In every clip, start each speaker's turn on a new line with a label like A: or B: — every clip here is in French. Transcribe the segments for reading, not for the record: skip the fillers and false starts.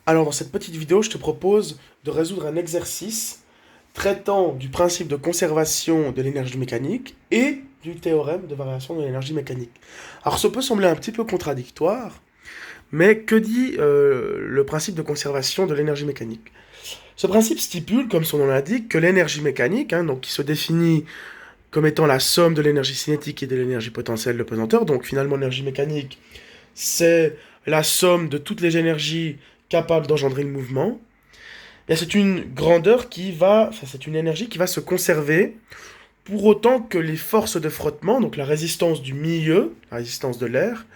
A: Alors dans cette petite vidéo, je te propose de résoudre un exercice traitant du principe de conservation de l'énergie mécanique et du théorème de variation de l'énergie mécanique. Alors ça peut sembler un petit peu contradictoire, mais que dit le principe de conservation de l'énergie mécanique? Ce principe stipule, comme son nom l'indique, que l'énergie mécanique, donc qui se définit comme étant la somme de l'énergie cinétique et de l'énergie potentielle de pesanteur, donc finalement l'énergie mécanique, c'est la somme de toutes les énergies capables d'engendrer le mouvement, et c'est une grandeur c'est une énergie qui va se conserver pour autant que les forces de frottement, donc la résistance du milieu, la résistance de l'air,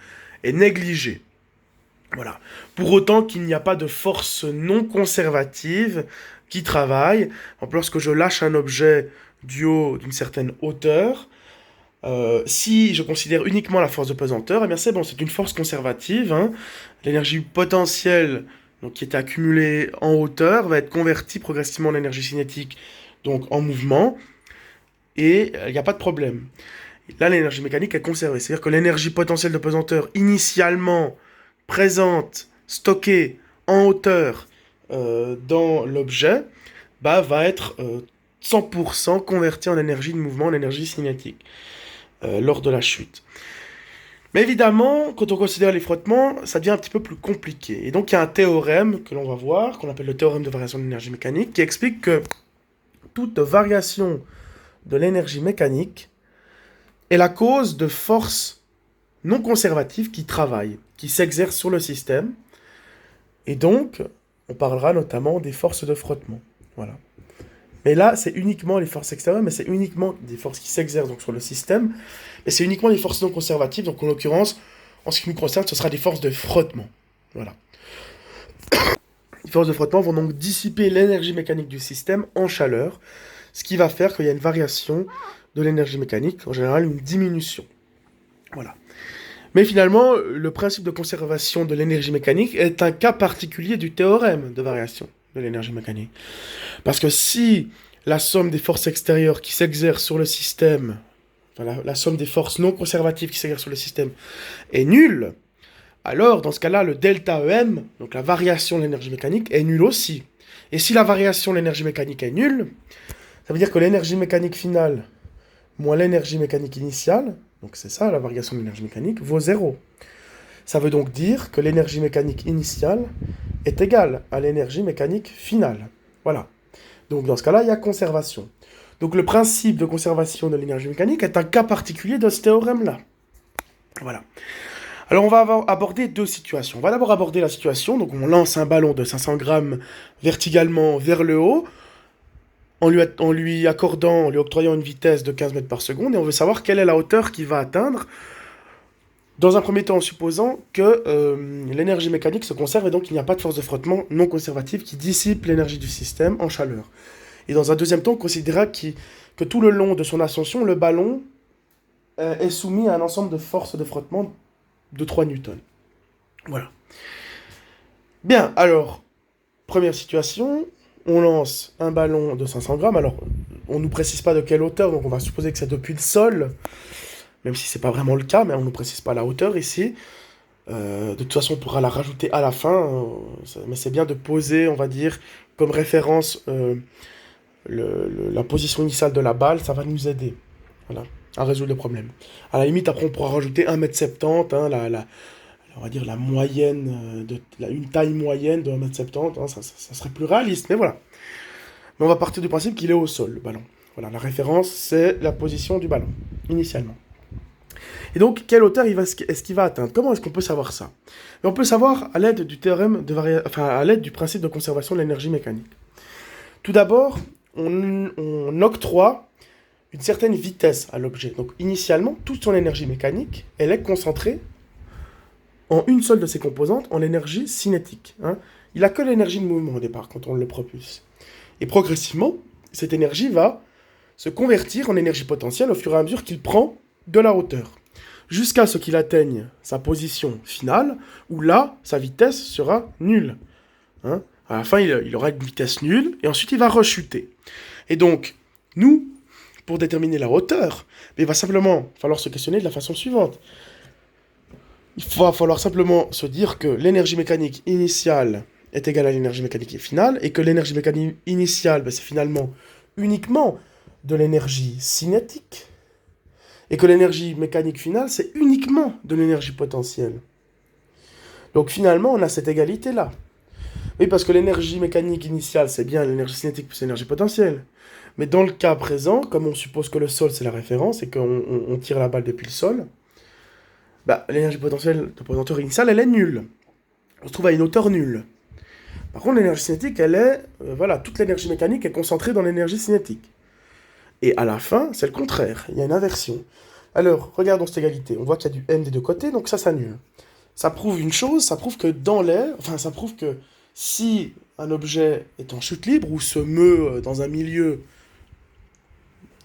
A: est négligée. Voilà. Pour autant qu'il n'y a pas de force non conservative qui travaille. Donc, lorsque je lâche un objet du haut d'une certaine hauteur, si je considère uniquement la force de pesanteur, eh bien c'est bon, c'est une force conservative. L'énergie potentielle, donc, qui est accumulée en hauteur, va être convertie progressivement en énergie cinétique, donc en mouvement, et il n'y a pas de problème. Là, l'énergie mécanique est conservée. C'est-à-dire que l'énergie potentielle de pesanteur initialement présente, stockée en hauteur dans l'objet, va être 100% convertie en énergie de mouvement, en énergie cinétique, lors de la chute. Mais évidemment, quand on considère les frottements, ça devient un petit peu plus compliqué. Et donc il y a un théorème que l'on va voir, qu'on appelle le théorème de variation de l'énergie mécanique, qui explique que toute variation de l'énergie mécanique est la cause de forces non conservatives qui travaillent, qui s'exercent sur le système. Et donc, on parlera notamment des forces de frottement. Voilà. Mais là, c'est uniquement les forces extérieures, mais c'est uniquement des forces qui s'exercent donc sur le système. Et c'est uniquement les forces non conservatives. Donc en l'occurrence, en ce qui nous concerne, ce sera des forces de frottement. Voilà. Les forces de frottement vont donc dissiper l'énergie mécanique du système en chaleur, ce qui va faire qu'il y a une variation de l'énergie mécanique, en général une diminution. Voilà. Mais finalement, le principe de conservation de l'énergie mécanique est un cas particulier du théorème de variation de l'énergie mécanique. Parce que si la somme des forces extérieures qui s'exercent sur le système, enfin la somme des forces non conservatives qui s'exercent sur le système est nulle, alors dans ce cas-là, le delta EM, donc la variation de l'énergie mécanique, est nulle aussi. Et si la variation de l'énergie mécanique est nulle, ça veut dire que l'énergie mécanique finale moins l'énergie mécanique initiale, donc c'est ça la variation de l'énergie mécanique, vaut 0. Ça veut donc dire que l'énergie mécanique initiale est égale à l'énergie mécanique finale. Voilà. Donc dans ce cas-là, il y a conservation. Donc le principe de conservation de l'énergie mécanique est un cas particulier de ce théorème-là. Voilà. Alors on va aborder deux situations. On va d'abord aborder la situation, donc on lance un ballon de 500 grammes verticalement vers le haut, en lui octroyant une vitesse de 15 mètres par seconde, et on veut savoir quelle est la hauteur qu'il va atteindre, dans un premier temps en supposant que l'énergie mécanique se conserve, et donc il n'y a pas de force de frottement non conservative qui dissipe l'énergie du système en chaleur. Et dans un deuxième temps, on considérera que tout le long de son ascension, le ballon est soumis à un ensemble de forces de frottement de 3 newtons. Voilà. Bien, alors, première situation, on lance un ballon de 500 grammes. Alors, on ne nous précise pas de quelle hauteur, donc on va supposer que c'est depuis le sol, même si c'est pas vraiment le cas, mais on ne nous précise pas la hauteur ici. De toute façon, on pourra la rajouter à la fin, mais c'est bien de poser, on va dire, comme référence la position initiale de la balle, ça va nous aider, voilà, à résoudre le problème. À la limite, après, on pourra rajouter 1m70, on va dire la moyenne, une taille moyenne de 1m70, ça serait plus réaliste, mais voilà. Mais on va partir du principe qu'il est au sol, le ballon. Voilà, la référence, c'est la position du ballon, initialement. Et donc, quelle hauteur est-ce qu'il va atteindre? Comment est-ce qu'on peut savoir ça? Et on peut savoir à l'aide du théorème à l'aide du principe de conservation de l'énergie mécanique. Tout d'abord, on octroie une certaine vitesse à l'objet. Donc, initialement, toute son énergie mécanique, elle est concentrée en une seule de ses composantes, en énergie cinétique. Il n'a que l'énergie de mouvement au départ, quand on le propulse. Et progressivement, cette énergie va se convertir en énergie potentielle au fur et à mesure qu'il prend de la hauteur, jusqu'à ce qu'il atteigne sa position finale, où là, sa vitesse sera nulle. À la fin, il aura une vitesse nulle, et ensuite il va rechuter. Et donc, nous, pour déterminer la hauteur, il va simplement falloir se questionner de la façon suivante. Il va falloir simplement se dire que l'énergie mécanique initiale est égal à l'énergie mécanique finale, et que l'énergie mécanique initiale, ben, c'est finalement uniquement de l'énergie cinétique, et que l'énergie mécanique finale, c'est uniquement de l'énergie potentielle. Donc finalement, on a cette égalité-là. Oui, parce que l'énergie mécanique initiale, c'est bien l'énergie cinétique plus l'énergie potentielle. Mais dans le cas présent, comme on suppose que le sol c'est la référence et qu'on tire la balle depuis le sol, bah, l'énergie potentielle de pointeur initiale, elle est nulle. On se trouve à une hauteur nulle. Par contre, l'énergie cinétique, elle est... voilà, toute l'énergie mécanique est concentrée dans l'énergie cinétique. Et à la fin, c'est le contraire. Il y a une inversion. Alors, regardons cette égalité. On voit qu'il y a du M des deux côtés, donc ça s'annule. Ça prouve une chose, ça prouve que dans l'air... Enfin, ça prouve que si un objet est en chute libre ou se meut dans un milieu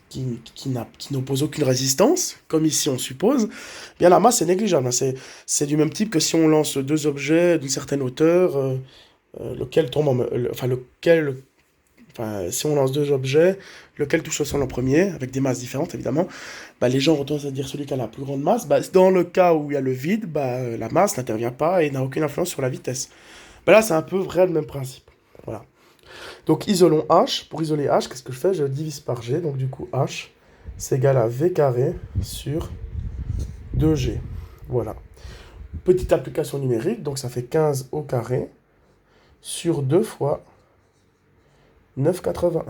A: qui n'oppose aucune résistance, comme ici on suppose, eh bien la masse est négligeable. C'est du même type que si on lance deux objets d'une certaine hauteur, lequel tombe si on lance deux objets, lequel touche le sol en premier, avec des masses différentes évidemment, bah, les gens ont tendance à dire celui qui a la plus grande masse. Bah, dans le cas où il y a le vide, bah, la masse n'intervient pas et n'a aucune influence sur la vitesse. Bah, là c'est un peu vrai le même principe. Voilà. Donc isolons H. Pour isoler H, qu'est-ce que je fais? Je divise par G. Donc du coup, H, c'est égal à V carré sur 2G. Voilà. Petite application numérique, donc ça fait 15 au carré sur 2 fois 9,81.